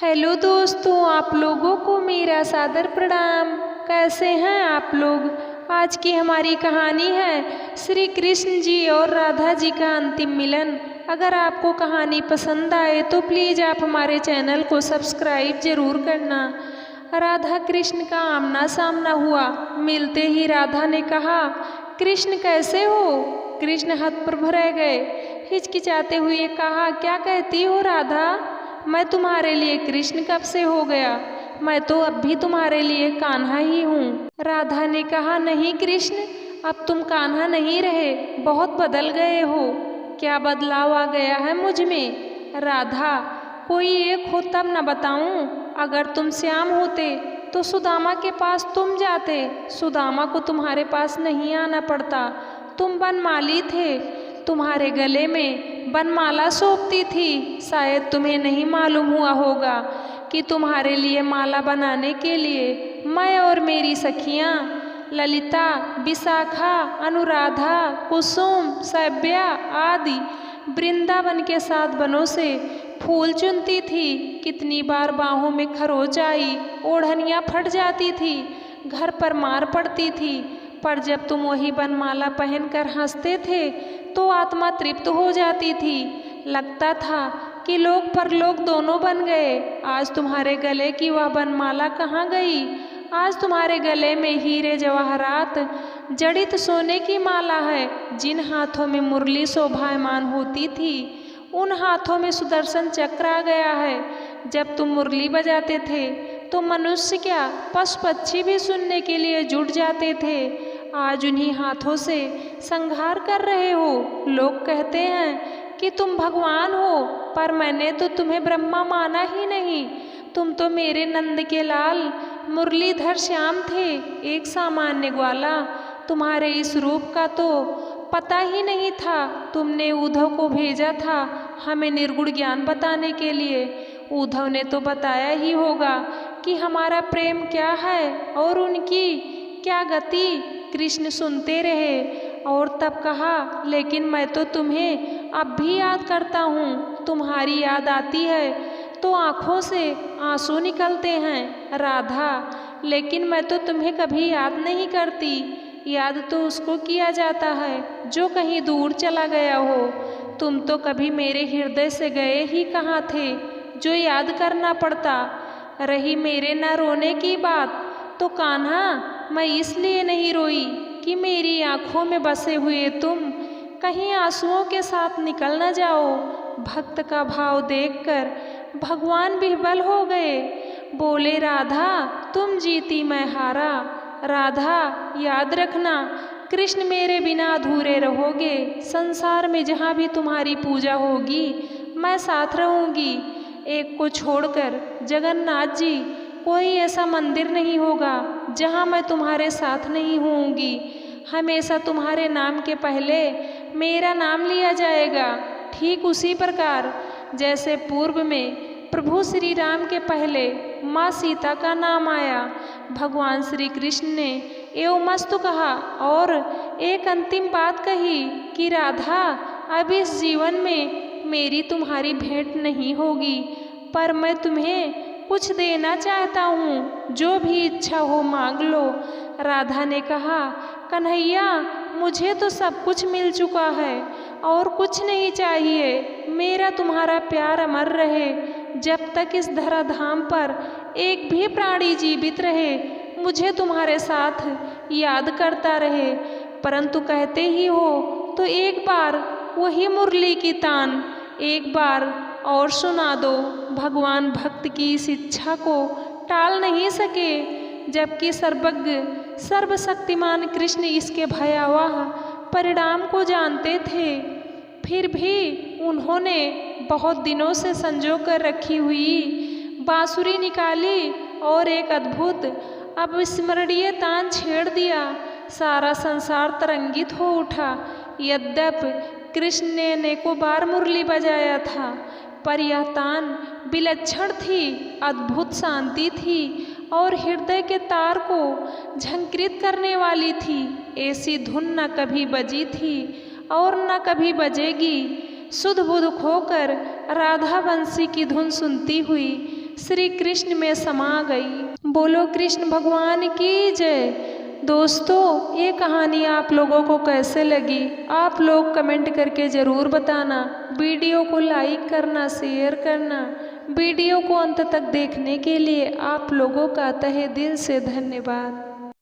Hello दोस्तों, आप लोगों को मेरा सादर प्रणाम। कैसे हैं आप लोग। आज की हमारी कहानी है श्री कृष्ण जी और राधा जी का अंतिम मिलन। अगर आपको कहानी पसंद आए तो प्लीज़ आप हमारे चैनल को सब्सक्राइब ज़रूर करना। राधा कृष्ण का आमना सामना हुआ। मिलते ही राधा ने कहा, कृष्ण कैसे हो। कृष्ण हतप्रभ रह गए। हिचकिचाते हुए कहा, क्या कहती हो राधा, मैं तुम्हारे लिए कृष्ण कब से हो गया, मैं तो अब भी तुम्हारे लिए कान्हा ही हूँ। राधा ने कहा, नहीं कृष्ण, अब तुम कान्हा नहीं रहे, बहुत बदल गए हो। क्या बदलाव आ गया है मुझ में। राधा, कोई एक हो तब न बताऊं। अगर तुम श्याम होते तो सुदामा के पास तुम जाते, सुदामा को तुम्हारे पास नहीं आना पड़ता। तुम बनमाली थे, तुम्हारे गले में बनमाला सौंपती थी। शायद तुम्हें नहीं मालूम हुआ होगा कि तुम्हारे लिए माला बनाने के लिए मैं और मेरी सखियाँ ललिता, विशाखा, अनुराधा, कुसुम, सभ्या आदि वृंदावन के 7 बनों से फूल चुनती थी। कितनी बार बाहों में खरोच आई, ओढ़नियाँ फट जाती थी, घर पर मार पड़ती थी, पर जब तुम वही बनमाला पहनकर हंसते थे तो आत्मा तृप्त हो जाती थी। लगता था कि लोक परलोक दोनों बन गए। आज तुम्हारे गले की वह बनमाला कहाँ गई। आज तुम्हारे गले में हीरे जवाहरात जड़ित सोने की माला है। जिन हाथों में मुरली शोभायमान होती थी उन हाथों में सुदर्शन चक्र आ गया है। जब तुम मुरली बजाते थे तो मनुष्य क्या, पशु पक्षी भी सुनने के लिए जुट जाते थे। आज उन्हीं हाथों से संहार कर रहे हो। लोग कहते हैं कि तुम भगवान हो, पर मैंने तो तुम्हें ब्रह्मा माना ही नहीं। तुम तो मेरे नंद के लाल मुरलीधर श्याम थे, एक सामान्य ग्वाला। तुम्हारे इस रूप का तो पता ही नहीं था। तुमने उद्धव को भेजा था हमें निर्गुण ज्ञान बताने के लिए। उद्धव ने तो बताया ही होगा कि हमारा प्रेम क्या है और उनकी क्या गति। कृष्ण सुनते रहे और तब कहा, लेकिन मैं तो तुम्हें अब भी याद करता हूँ। तुम्हारी याद आती है तो आँखों से आंसू निकलते हैं। राधा, लेकिन मैं तो तुम्हें कभी याद नहीं करती। याद तो उसको किया जाता है जो कहीं दूर चला गया हो। तुम तो कभी मेरे हृदय से गए ही कहाँ थे जो याद करना पड़ता। रही मेरे न रोने की बात तो कान्हा, मैं इसलिए नहीं रोई कि मेरी आँखों में बसे हुए तुम कहीं आंसुओं के साथ निकल न जाओ। भक्त का भाव देखकर भगवान विह्वल हो गए। बोले, राधा तुम जीती मैं हारा। राधा, याद रखना, कृष्ण मेरे बिना अधूरे रहोगे। संसार में जहाँ भी तुम्हारी पूजा होगी मैं साथ रहूँगी। एक को छोड़कर जगन्नाथ जी कोई ऐसा मंदिर नहीं होगा जहाँ मैं तुम्हारे साथ नहीं होऊंगी। हमेशा तुम्हारे नाम के पहले मेरा नाम लिया जाएगा। ठीक उसी प्रकार जैसे पूर्व में प्रभु श्री राम के पहले माँ सीता का नाम आया। भगवान श्री कृष्ण ने एवं मस्तु कहा और एक अंतिम बात कही कि राधा, अब इस जीवन में मेरी तुम्हारी भेंट नहीं होगी, पर मैं तुम्हें कुछ देना चाहता हूँ, जो भी इच्छा हो मांग लो। राधा ने कहा, कन्हैया, मुझे तो सब कुछ मिल चुका है और कुछ नहीं चाहिए। मेरा तुम्हारा प्यार अमर रहे। जब तक इस धराधाम पर एक भी प्राणी जीवित रहे मुझे तुम्हारे साथ याद करता रहे। परंतु कहते ही हो तो एक बार वही मुरली की तान एक बार और सुना दो। भगवान भक्त की इस इच्छा को टाल नहीं सके, जबकि सर्वज्ञ सर्वशक्तिमान कृष्ण इसके भयावह परिणाम को जानते थे। फिर भी उन्होंने बहुत दिनों से संजो कर रखी हुई बांसुरी निकाली और एक अद्भुत अविस्मरणीय तान छेड़ दिया। सारा संसार तरंगित हो उठा। यद्यपि कृष्ण ने अनेकों बार मुरली बजाया था, पर यह तान विलक्षण थी, अद्भुत शांति थी और हृदय के तार को झंकृत करने वाली थी। ऐसी धुन न कभी बजी थी और न कभी बजेगी। सुध बुध खोकर राधा बंसी की धुन सुनती हुई श्री कृष्ण में समा गई। बोलो कृष्ण भगवान की जय। दोस्तों, ये कहानी आप लोगों को कैसे लगी आप लोग कमेंट करके ज़रूर बताना। वीडियो को लाइक करना, शेयर करना। वीडियो को अंत तक देखने के लिए आप लोगों का तहे दिल से धन्यवाद।